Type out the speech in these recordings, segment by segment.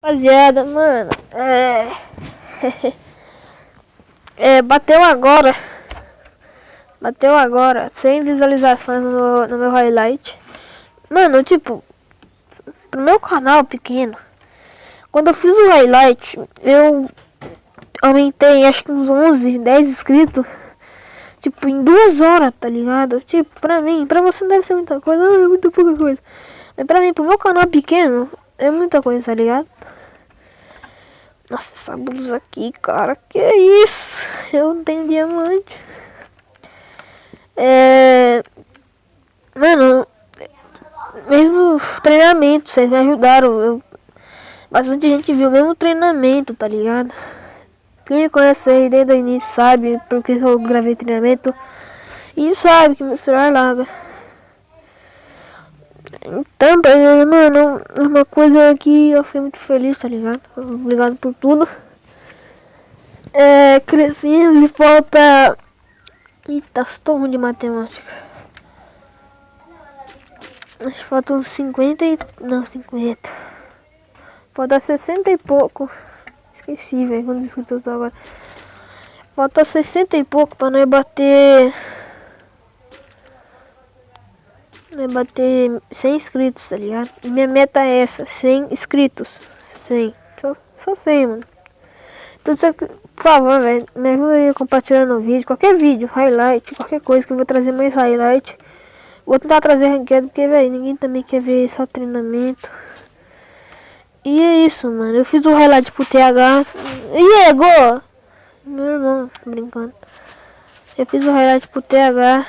Rapaziada, mano, bateu agora. Bateu agora 100 visualizações no meu highlight. Mano, tipo, pro meu canal pequeno, quando eu fiz o highlight, eu aumentei acho que uns 11, 10 inscritos. Tipo, em 2 horas, tá ligado? Tipo, pra mim, pra você não deve ser muita coisa, é muito pouca coisa. Mas pra mim, pro meu canal pequeno, é muita coisa, tá ligado? Nossa, essa blusa aqui, cara, que isso? Eu não tenho diamante. Mano, mesmo treinamento, vocês me ajudaram. Bastante gente viu o mesmo treinamento, tá ligado? Quem me conhece aí desde o início sabe porque eu gravei treinamento. E sabe que meu celular larga. Então, mano, uma coisa que eu fiquei muito feliz, tá ligado? Obrigado por tudo. Crescendo e falta... Eita, estou ruim de matemática. Acho que falta uns 50 e... Não, 50. Falta 60 e pouco. Esqueci, velho, quando escutou agora. Falta 60 e pouco pra nós bater... Nós bater 100 inscritos, tá ligado? E minha meta é essa, 100 inscritos. 100. Só 100, mano. Então, você, por favor, velho, me ajuda aí compartilhando o vídeo. Qualquer vídeo, highlight, qualquer coisa que eu vou trazer mais highlight. Vou tentar trazer ranqueado, porque, velho, ninguém também quer ver só treinamento. E é isso, mano. Eu fiz o highlight pro TH. E Ego! Meu irmão, brincando. Eu fiz o highlight pro TH.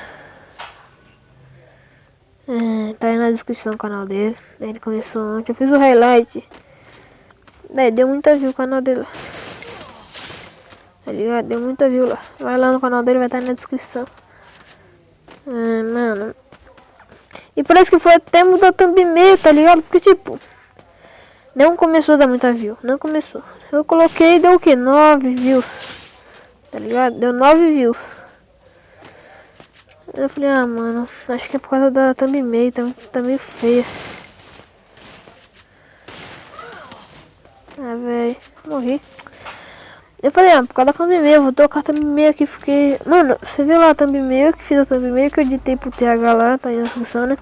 Tá aí na descrição o canal dele. Ele começou ontem. Eu fiz o highlight. Deu muita view o canal dele. Tá ligado? Deu muita view lá. Vai lá no canal dele, vai estar na descrição. Mano. E parece que foi até mudar thumbnail, tá ligado? Porque tipo, não começou a dar muita view. Não começou. Eu coloquei, deu o que? 9 views. Tá ligado? Deu 9 views. Eu falei, mano, acho que é por causa da thumbnail, tá meio feia. Velho, morri. Eu falei, por causa da thumbnail, vou trocar a thumbnail aqui, porque... Mano, você viu lá a thumbnail, que fiz a thumbnail, que eu editei pro TH lá, tá aí na função, né?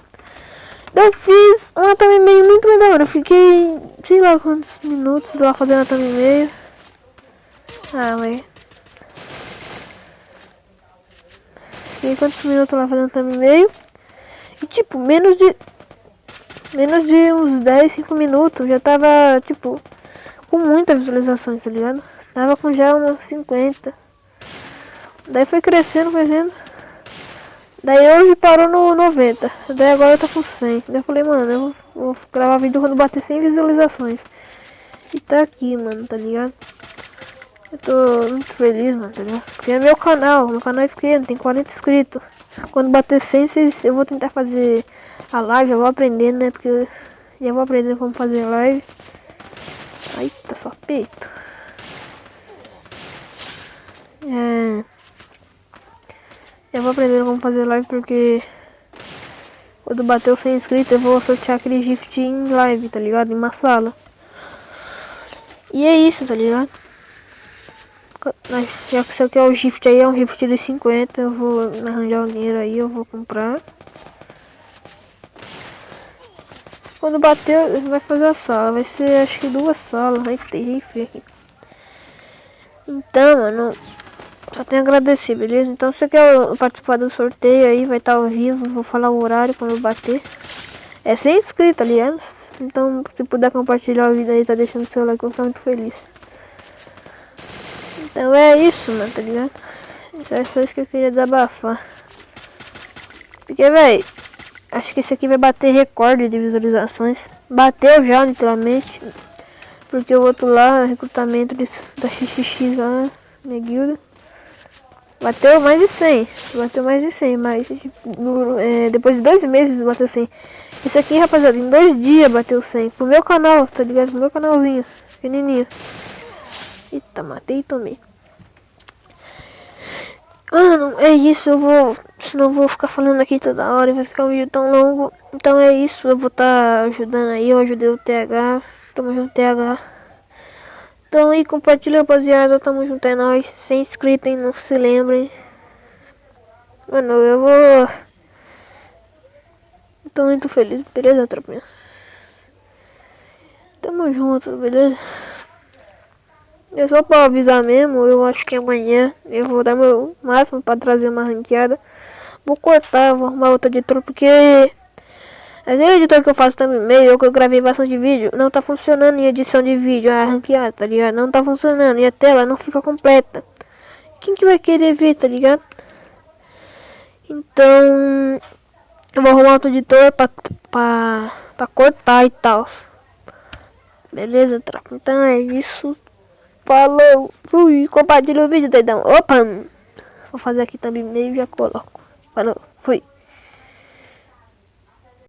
Eu fiz uma thumbnail muito legal, eu fiquei, sei lá quantos minutos lá fazendo a thumbnail. Velho. Fiquei quantos minutos lá fazendo thumbnail. E tipo, menos de uns 10, 5 minutos, já tava, tipo, com muitas visualizações, tá ligado? Tava com já umas 50. Daí foi crescendo. Daí hoje parou no 90. Daí agora eu tô com 100. Daí eu falei, mano, eu vou gravar vídeo quando bater 100 visualizações. E tá aqui, mano, tá ligado? Eu tô muito feliz, mano, tá ligado? Porque é meu canal é pequeno, tem 40 inscritos. Quando bater 100, eu vou tentar fazer a live, eu vou aprendendo, né? Porque já vou aprender como fazer live. Eita, só peito. Eu vou aprender como fazer live porque quando bater os 100 inscritos eu vou sortear aquele gift em live, tá ligado? Em uma sala. E é isso, tá ligado? Já que isso aqui é o gift aí, é um gift de 50, eu vou arranjar o dinheiro aí, eu vou comprar. Quando bater, vai fazer a sala, vai ser acho que 2 salas, vai ter gift aqui. Então, mano, só tenho a agradecer, beleza? Então se você quer participar do sorteio aí, vai estar ao vivo, vou falar o horário quando eu bater. É 100 inscritos, aliás. Então se puder compartilhar o vídeo aí, tá deixando o seu like, eu vou ficar muito feliz. Então é isso, mano, tá ligado? Então é só isso que eu queria desabafar. Porque, velho, acho que esse aqui vai bater recorde de visualizações. Bateu já, literalmente. Porque o outro lá, recrutamento da XXX lá, minha guilda. Bateu mais de 100, mas depois de 2 meses bateu 100. Isso aqui, rapaziada, em 2 dias bateu 100. Pro meu canal, tá ligado? Pro meu canalzinho, pequenininho. Eita, matei e tomei. Mano, é isso, senão eu vou ficar falando aqui toda hora e vai ficar um vídeo tão longo. Então é isso, eu vou estar ajudando aí, eu ajudei o TH, tamo junto TH. Então aí, compartilha, rapaziada. Tamo junto, é nóis. Sem inscrito, hein? Não se lembrem. Mano, eu vou... Tô muito feliz, beleza, tropinha? Tamo junto, beleza? É só pra avisar mesmo, eu acho que amanhã eu vou dar meu máximo pra trazer uma ranqueada. Vou cortar, vou arrumar outra editora, porque aquele editor que eu faço também meio, que eu gravei bastante vídeo, não tá funcionando em edição de vídeo, a ranqueada, tá ligado? Não tá funcionando, e a tela não fica completa. Quem que vai querer ver, tá ligado? Então, eu vou arrumar outro editor pra cortar e tal. Beleza, tropa? Então é isso. Falou, fui, compartilha o vídeo, doidão. Opa, vou fazer aqui também meio e já coloco. Falou, fui.